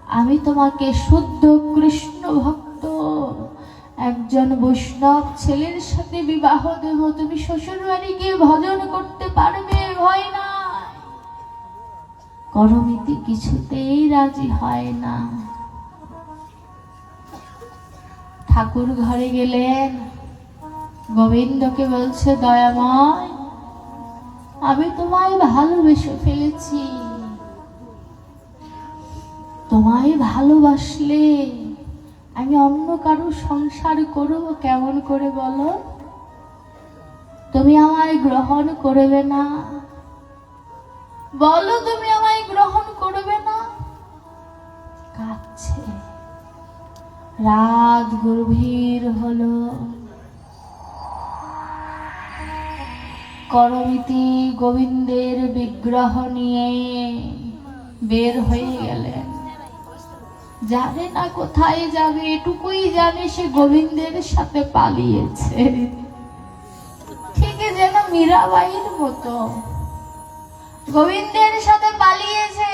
আমি তোমাকে শুদ্ধ কৃষ্ণ ভক্ত একজন বৈষ্ণব ছেলের সাথে বিবাহ দেব, তুমি শ্বশুর বাড়ি গিয়ে ভজন করতে পারবে, ভয় নাই। করমিতি কিছুতেই রাজি হয় না। ঠাকুর ঘরে গেলেন, গোবিন্দকে বলছে, দয়াময়, আমি তোমায় ভালোবেসে ফেলেছি। তোমায় ভালোবাসলে আমি অন্য কারো সংসার করব কেমন করে বলো? তুমি আমায় গ্রহণ করবে না? বলো, তুমি আমায় গ্রহণ করবে না? কাঁদছে। রাত গভীর হলো। করমিতি গোবিন্দের বিগ্রহ নিয়ে বের হয়ে গেলেন। জানে না কোথায় যাবে, এটুকুই জানে সে গোবিন্দের সাথে পালিয়েছে। ঠিক যেন মীরাবাইয়ের মতো গোবিন্দের সাথে পালিয়েছে।